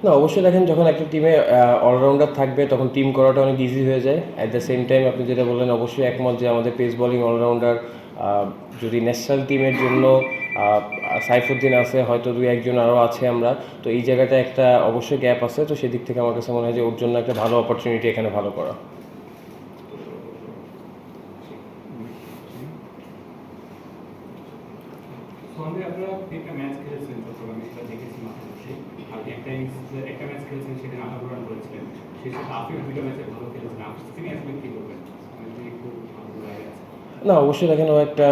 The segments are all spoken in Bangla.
না, অবশ্যই দেখেন যখন একটা টিমে অলরাউন্ডার থাকবে তখন টিম করাটা অনেক ইজি হয়ে যায়। অ্যাট দ্য সেম টাইম আপনি যেটা বললেন অবশ্যই একমত যে আমাদের পেস বোলিং অলরাউন্ডার যদি ন্যাশনাল টিমের জন্য সাইফুদ্দিন আছে, হয়তো দুই একজন আরও আছে আমরা, তো এই জায়গাটা একটা অবশ্যই গ্যাপ আছে। তো সেদিক থেকে আমার কাছে মনে হয় যে ওর জন্য একটা ভালো অপরচুনিটি এখানে ভালো করা। সন্ধ্যে আপনারা একটা ম্যাচ খেলেছিলেন চট্টগ্রামে, এটা দেখেছি মাঠে বসে। আর একটা ম্যাচ খেলেছেন, সেখানে 18 রান করেছিলেন। শেষে আফিফ দুটো ম্যাচে ভালো খেলেছেন। আফিফকে নিয়ে আসলে কী বলবেন? মানে একটু ভালো লাগে আছে। না, অবশ্যই দেখেন ও একটা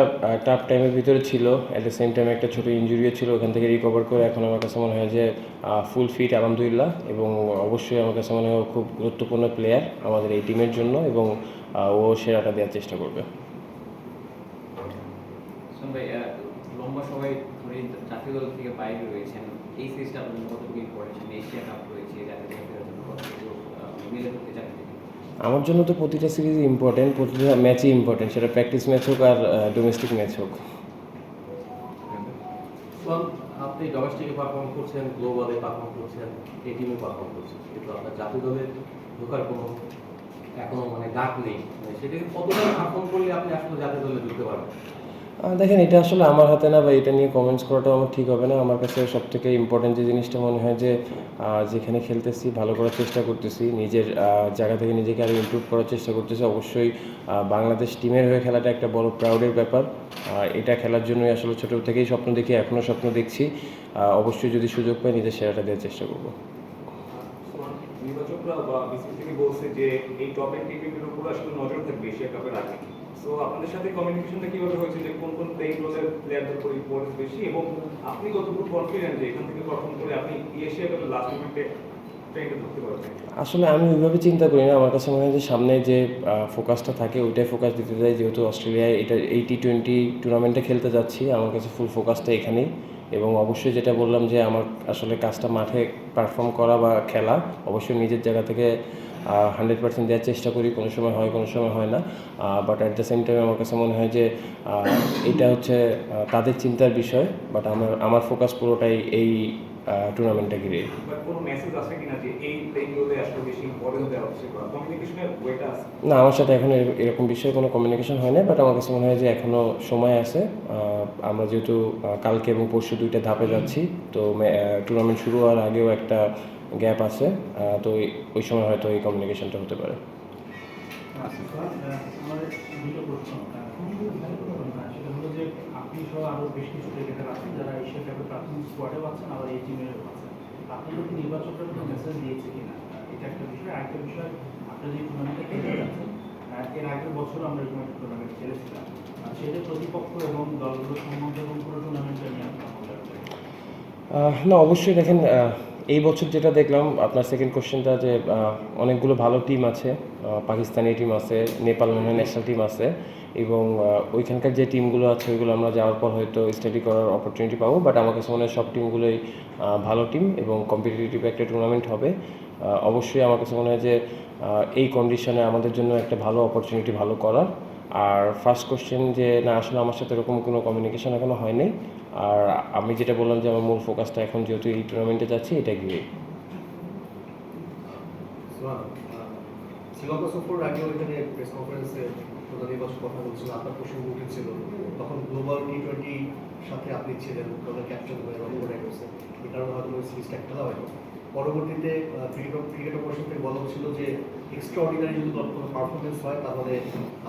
টাফ টাইমের ভিতরে ছিল। অ্যাট দ্য সেম টাইম একটা ছোটো ইঞ্জুরিও ছিল, ওখান থেকে রিকভার করে এখন আমার কাছে মনে হয় যে ফুল ফিট আলহামদুলিল্লাহ। এবং অবশ্যই আমার কাছে মনে হয় ও খুব গুরুত্বপূর্ণ প্লেয়ার আমাদের এই টিমের জন্য, এবং ও সেরাটা দেওয়ার চেষ্টা করবে। ভাই, লম্বা সময় ধরে জাতীয় দল থেকে বাইরে রয়েছেন, এই সিরিজটা আপনার কতটুকু ইম্পর্টেন্ট? এশিয়া কাপ রয়েছে, জাতীয় দল ফেরার জন্য কতটুকু মিলে করতে চান? আমার জন্য তো প্রতিটা সিরিজ ইম্পর্টেন্ট, প্রতিটা ম্যাচই ইম্পর্টেন্ট, সেটা প্র্যাকটিস ম্যাচ হোক আর ডোমেস্টিক ম্যাচ হোক। সোহান, আপনি ডোমেস্টিকে পারফর্ম করছেন, গ্লোবালে পারফর্ম করছেন, এই টিমে পারফর্ম করছেন, কিন্তু আপনার জাতীয় দলে ঢোকার কোনো এখনো মানে ডাক নেই। মানে সেটাকে কতটা পারফর্ম করলে আপনি আসলে জাতীয় দলে ঢুকতে পারবেন? দেখেন, এটা আসলে আমার হাতে না, বা এটা নিয়ে কমেন্টস করাটাও আমার ঠিক হবে না। আমার কাছে সবথেকে ইম্পর্টেন্ট যে জিনিসটা মনে হয় যে যেখানে খেলতেছি ভালো করার চেষ্টা করতেছি, নিজের জায়গা থেকে নিজেকে আরও ইমপ্রুভ করার চেষ্টা করতেছি। অবশ্যই বাংলাদেশ টিমের হয়ে খেলাটা একটা বড় প্রাউডের ব্যাপার। এটা খেলার জন্যই আসলে ছোটো থেকেই স্বপ্ন দেখি, এখনও স্বপ্ন দেখছি। অবশ্যই যদি সুযোগ পাই নিজের সেরাটা দেওয়ার চেষ্টা করব। নির্বাচকরা বা বিসিবি থেকে বলছে যে এই টপ এন্ড টিমের উপর আসলে নজর থাকবে এশিয়া কাপের আগে। সো আপনাদের সাথে কমিউনিকেশনটা কিভাবে হয়েছে, যে কোন কোন প্লেয়ারদের উপর ইম্পর্টেন্স বেশি, এবং আপনি কতটুকু কনফিডেন্ট যে এখান থেকে পারফর্ম করে আপনি এশিয়া কাপের লাস্ট মোমেন্টে ট্রেনটা ধরতে পারবেন? আসলে আমি ওইভাবে চিন্তা করি না। আমার কাছে মনে হয় যে সামনে যে ফোকাসটা থাকে ওইটাই ফোকাস দিতে চাই। যেহেতু অস্ট্রেলিয়ায় এই T20 টুর্নামেন্টে খেলতে যাচ্ছি, আমার কাছে ফুল ফোকাসটা এখানেই। এবং অবশ্যই যেটা বললাম যে আমার আসলে কাজটা মাঠে পারফর্ম করা বা খেলা, অবশ্যই নিজের জায়গা থেকে 100% দেওয়ার চেষ্টা করি। কোনো সময় হয়, কোনো সময় হয় না। But at the same time আমার কাছে মনে হয় যে এটা হচ্ছে তাদের চিন্তার বিষয়। বাট আমার ফোকাস পুরোটাই এই টুর্নামেন্টটা ঘিরে। কোনো মেসেজ আছে কিনা যে এই প্লেগুলোতে আসলে বেশি ইম্পর্টেন্স দেওয়া হচ্ছে, বা কমিউনিকেশনের ওয়েটা আছে? না, আমার সাথে এখন এরকম বিষয়ে কোনো কমিউনিকেশন হয় না। বাট আমার কাছে মনে হয় যে এখনও সময় আছে। আমরা যেহেতু কালকে এবং পরশু দুইটা ধাপে যাচ্ছি, তো টুর্নামেন্ট শুরু হওয়ার আগেও একটা গ্যাপ আছে। তো ওই সময় হয়তো এই কমিউনিকেশনটা হতে পারে। আমার দুটো প্রশ্ন। সেটা হলো যে আপনি সহ আরও বেশ কিছু ক্রিকেটার আছেন যারা এশিয়া কাপের প্রাথমিক স্কোয়াডেও আছেন, আবার এই টিমেও আছেন। আপনাদেরকে নির্বাচকরা কোনো মেসেজ দিয়েছে কিনা, এটা একটা বিষয়। আরেকটা বিষয়, আপনারা যে টুর্নামেন্টে খেলতে যাচ্ছেন, এর আগের বছর আমরা এরকম একটা টুর্নামেন্ট খেলেছিলাম, সেটা প্রতিপক্ষ এবং দলগুলো সম্বন্ধে এবং পুরো টুর্নামেন্টটা নিয়ে আপনার বলার জন্য। না, অবশ্যই দেখেন, এই বছর যেটা দেখলাম, আপনার সেকেন্ড কোশ্চেনটা, যে অনেকগুলো ভালো টিম আছে। পাকিস্তানি টিম আছে, নেপাল ন্যাশনাল টিম আছে, এবং ওইখানকার যে টিমগুলো আছে ওইগুলো আমরা যাওয়ার পর হয়তো স্টাডি করার অপরচুনিটি পাবো। বাট আমার কাছে মনে হয় সব টিমগুলোই ভালো টিম এবং কম্পিটিটিভ একটা টুর্নামেন্ট হবে। অবশ্যই আমার কাছে মনে হয় যে এই কন্ডিশনে আমাদের জন্য একটা ভালো অপরচুনিটি ভালো করার। আর ফার্স্ট কোশ্চেন, যে না, আসলে আমার সাথে এরকম কোনো কমিউনিকেশন এখনও হয়নি। আর আমি যেটা বললাম যে আমার মূল ফোকাসটা এখন যেহেতু এই টুর্নামেন্টে যাচ্ছি, এটা ঘিরে। সোহান, শ্রীলঙ্কা সফরের আগে ওইখানে প্রেস কনফারেন্সে প্রধান নির্বাচক কথা বলছিল, আপনার প্রসঙ্গ উঠেছিল। তখন গ্লোবাল T20 সাথে আপনি ছিলেন, দলের ক্যাপ্টেন হয়ে রং করে গেছে, এই কারণে হয়তো ওই সিরিজটা খেলা হয়নি। পরবর্তীতে ক্রিকেট অপারেশন থেকে বলা হচ্ছিল যে এক্সট্রা অর্ডিনারি যদি কোনো পারফরমেন্স হয় তাহলে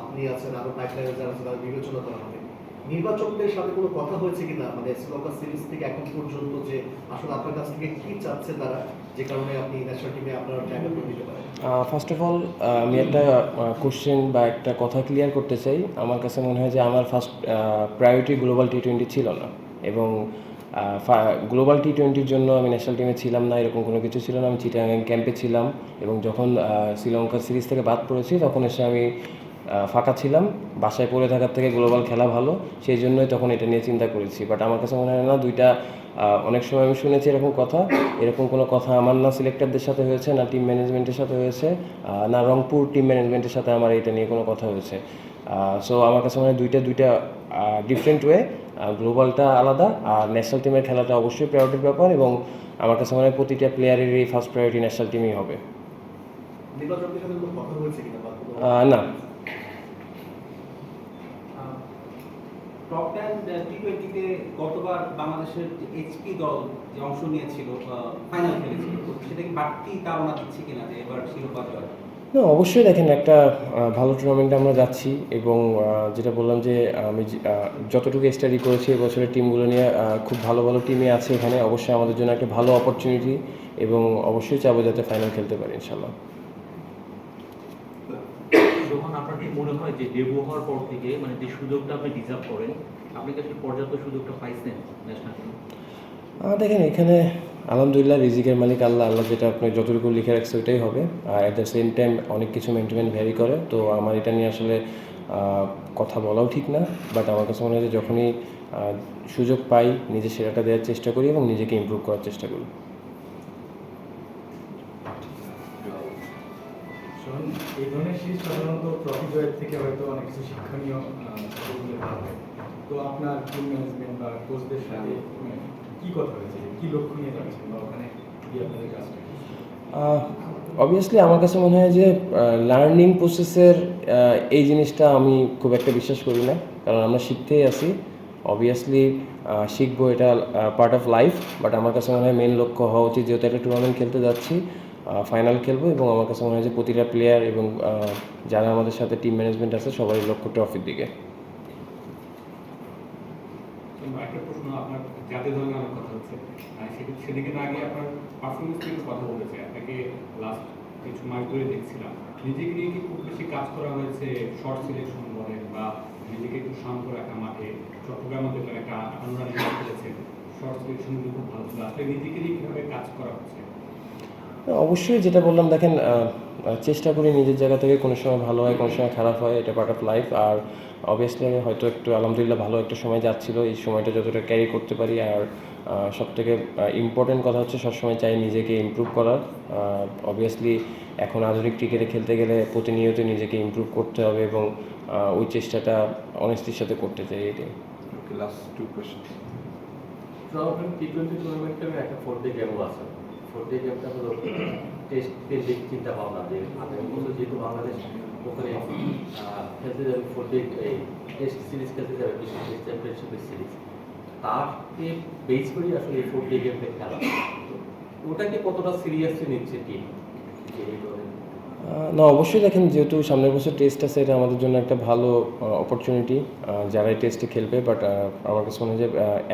আপনি আছেন, আরও পাইপলাইনে যারা আছে তাদের বিবেচনা করা হবে। নির্বাচকদের সাথে কোনো কথা হয়েছে কিনা, মানে শ্রীলঙ্কা সিরিজ থেকে এখন পর্যন্ত, যে আসলে আপনার কাছ থেকে কী চাচ্ছে তারা, যে কারণে আপনি ন্যাশনাল টিমে আপনার জায়গা করে দিতে পারেন? ফার্স্ট অফ অল, আমি একটা কোশ্চেন বা একটা কথা ক্লিয়ার করতে চাই। আমার কাছে মনে হয় যে আমার ফার্স্ট প্রায়োরিটি গ্লোবাল T20 ছিল না, এবং গ্লোবাল T20-র জন্য আমি ন্যাশনাল টিমে ছিলাম না, এরকম কোনো কিছু ছিল না। আমি চিটাগাং ক্যাম্পে ছিলাম, এবং যখন শ্রীলঙ্কা সিরিজ থেকে বাদ পড়েছি তখন এসে আমি ফাঁকা ছিলাম। বাসায় পড়ে থাকার থেকে গ্লোবাল খেলা ভালো, সেই জন্যই তখন এটা নিয়ে চিন্তা করেছি। বাট আমার কাছে মনে হয় না দুইটা, অনেক সময় আমি শুনেছি এরকম কথা। এরকম কোনো কথা আমার না সিলেক্টরদের সাথে হয়েছে, না টিম ম্যানেজমেন্টের সাথে হয়েছে, না রংপুর টিম ম্যানেজমেন্টের সাথে আমার এটা নিয়ে কোনো কথা হয়েছে। সো আমার কাছে মনে হয় দুইটা ডিফারেন্ট ওয়ে। গ্লোবালটা আলাদা, আর ন্যাশনাল টিমের খেলাটা অবশ্যই প্রায়োরিটির ব্যাপার। এবং আমার কাছে মনে হয় প্রতিটা প্লেয়ারেরই ফার্স্ট প্রায়োরিটি ন্যাশনাল টিমই হবে। নির্বাচকদের সাথে কোনো কথা হয়েছে কিনা বা কোনো না, টপ 10 টি20-তে গতবার বাংলাদেশের এইচপি দল যে অংশ নিয়েছিল ফাইনাল খেলেছিল, তো সেটা কি বাড়তি তাড়না দিচ্ছে কিনা যে এবার শিরোপা জয়? না অবশ্যই দেখেন একটা ভালো টুর্নামেন্টে আমরা যাচ্ছি এবং যেটা বললাম যে আমি যতটুকু স্টাডি করেছি এবছরের টিমগুলো নিয়ে খুব ভালো ভালো টিমে আছে এখানে, অবশ্যই আমাদের জন্য একটা ভালো অপরচুনিটি এবং অবশ্যই চাবো যাতে ফাইনাল খেলতে পারি ইনশাল্লাহ। যখন আপনার কি মনে হয় যে ডেবু হওয়ার পর থেকে মানে যে সুযোগটা আপনি ডিজার্ভ করেন, আপনি কি আসলে পর্যাপ্ত সুযোগটা পাইছেন ন্যাশনাল টিমে? দেখেন এখানে আলহামদুলিল্লাহ রিজিকের মালিক আল্লাহ, আল্লাহ যেটা আপনি যতটুকু লিখে রাখছে ওইটাই হবে। আর অ্যাট দ্য সেম টাইম অনেক কিছু মেন্টেন ভ্যারি করে, তো আমার এটা নিয়ে আসলে কথা বলাও ঠিক না, বাট আমার কাছে মনে হয় যে যখনই সুযোগ পাই নিজে সেরাটা দেওয়ার চেষ্টা করি এবং নিজেকে ইমপ্রুভ করার চেষ্টা করি। শোন, এই ধরনের সিরিজ সাধারণত ট্রফি জয়ের থেকে হয়তো অনেক কিছু শিক্ষণীয় বলে ভালো হয়। তো আপনার টিম ম্যানেজমেন্ট বা কোচদের সাথে কি কথা হয়েছে, কি লক্ষ্য নিয়ে যাচ্ছেন বা ওখানে কি আপনাদের কাজটা? অবভিয়াসলি আমার কাছে মনে হয় যে লার্নিং প্রসেসের এই জিনিসটা আমি খুব একটা বিশ্বাস করি না, কারণ আমরা শিখতেই আছি। অবভিয়াসলি শিখবো, এটা পার্ট অফ লাইফ, বাট আমার কাছে মনে হয় মেন লক্ষ্য হওয়া উচিত, যেহেতু একটা টুর্নামেন্ট খেলতে যাচ্ছি, ফাইনাল খেলবো এবং আমার কাছে মনে হয় যে প্রতিটা প্লেয়ার এবং যারা আমাদের সাথে টিম ম্যানেজমেন্ট আছে সবারই লক্ষ্য ট্রফির দিকে। একটা প্রশ্ন, আপনার জাতীয় দল নিয়ে অনেক কথা হচ্ছে, সেদিকে না গিয়ে আপনার পারফরমেন্স নিয়ে কথা বলেছে। আপনাকে লাস্ট কিছু মাস ধরে দেখছিলাম, নিজেকে নিয়ে কি খুব বেশি কাজ করা হয়েছে? শর্ট সিলেকশন বলেন বা নিজেকে একটু শান্ত রাখা মাঠে, চট্টগ্রাম মধ্যে একটা 58 রানে খেলেছেন, শর্ট সিলেকশনগুলো খুব ভালো ছিল। আসলে নিজেকে নিয়ে কীভাবে কাজ করা হচ্ছে? অবশ্যই যেটা বললাম, দেখেন চেষ্টা করি নিজের জায়গা থেকে, কোনো সময় ভালো হয় কোনো সময় খারাপ হয়, এটা পার্ট অফ লাইফ। আর অবভিয়াসলি হয়তো একটু আলহামদুলিল্লাহ ভালো একটা সময় যাচ্ছিল, এই সময়টা যতটা ক্যারি করতে পারি। আর সবথেকে ইম্পর্টেন্ট কথা হচ্ছে সবসময় চাই নিজেকে ইমপ্রুভ করার। অবভিয়াসলি এখন আধুনিক ক্রিকেটে খেলতে গেলে প্রতিনিয়ত নিজেকে ইমপ্রুভ করতে হবে এবং ওই চেষ্টাটা অনেস্টির সাথে করতে চাই, এটাই। Last 2 question. আপনার টি20 টুর্নামেন্টের একটা 4 ডে গেমও আছে। 4 ডে গেমটা হলো টেস্ট কেন্দ্রিক চিন্তা ভাবনা, যে আগামী বছর যেহেতু বাংলাদেশ ওখানে খেলতে যাবে 4 ডে টেস্ট সিরিজ খেলতে যাবে, বিশ্ব টেস্ট চ্যাম্পিয়নশিপের সিরিজ, তারকে বেস করি আসলে এই 4 ডে গেমটা খেলা। ওটাকে কতটা সিরিয়াসলি নিচ্ছে টিম? না অবশ্যই দেখেন, যেহেতু সামনের বছর টেস্ট আছে, এটা আমাদের জন্য একটা ভালো অপরচুনিটি যারা এই টেস্টে খেলবে। বাট আমার কাছে মনে হয় যে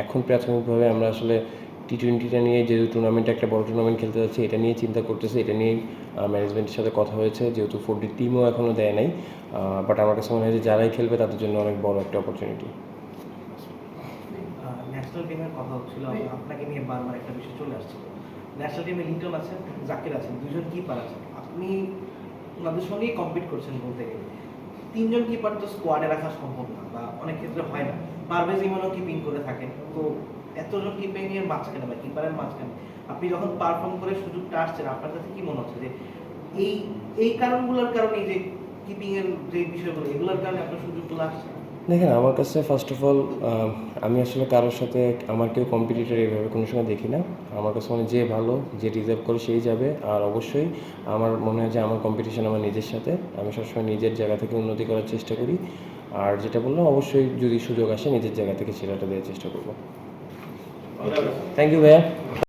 এখন প্রাথমিকভাবে আমরা আসলে টি20টা নিয়ে, যেহেতু টুর্নামেন্টে একটা বড় টুর্নামেন্ট খেলতে যাচ্ছি, এটা নিয়ে চিন্তা করতেছি। এটা নিয়েই ম্যানেজমেন্টের সাথে কথা হয়েছে, যেহেতু 4D টিমও এখনও দেয় নাই। বাট আমার কাছে মনে হয় যে যারাই খেলবে তাদের জন্য অনেক বড় একটা অপরচুনিটি। ন্যাশনাল টিমের কথা হচ্ছিল, আপনাকে নিয়ে বারবার একটা বিষয় চলে আসছিল। ন্যাশনাল টিমে লিটন আছেন, জাকির আছেন, দুজন কিপার আছেন, আপনি ওনাদের সঙ্গেই কম্পিট করছেন বলতে গেলে। 3 জন কিপার তো স্কোয়াডে রাখা সম্ভব না, বা অনেক ক্ষেত্রে হয় না। পারভেজ ইমনও কিপিং করে থাকেন, তো এতজন কিপিংয়ের মাঝখানে বা কিপারের মাঝখানে আপনি যখন পারফর্ম করে সুযোগটা আসছেন, আপনার কাছে কি মনে হচ্ছে যে এই কারণগুলোর কারণে, যে কিপিংয়ের যে বিষয়গুলো, এগুলোর কারণে আপনার সুযোগগুলো আসছে? দেখেন আমার কাছে ফার্স্ট অফ অল আমি আসলে কারোর সাথে আমার কেউ কম্পিটিটর এইভাবে কোনো সময় দেখি না। আমার কাছে মনে হয় যে ভালো, যে ডিজার্ভ করে সেই যাবে। আর অবশ্যই আমার মনে হয় যে আমার কম্পিটিশন আমার নিজের সাথে, আমি সবসময় নিজের জায়গা থেকে উন্নতি করার চেষ্টা করি। আর যেটা বললাম, অবশ্যই যদি সুযোগ আসে নিজের জায়গা থেকে সেরাটা দেওয়ার চেষ্টা করবো। থ্যাংক ইউ ভাইয়া।